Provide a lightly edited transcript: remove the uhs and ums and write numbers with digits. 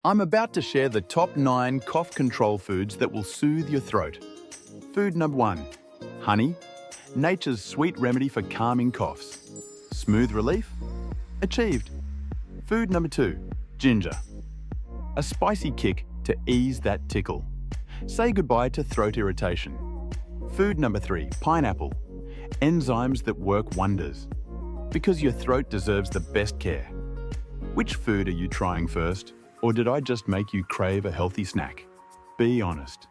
I'm about to share the top 9 cough control foods that will soothe your throat. Food number 1. Honey, nature's sweet remedy for calming coughs. Smooth relief? Achieved. Food number 2. Ginger. A spicy kick to ease that tickle. Say goodbye to throat irritation. Food number 3. Pineapple. Enzymes that work wonders. Because your throat deserves the best care. Which food are you trying first? Or did I just make you crave a healthy snack? Be honest.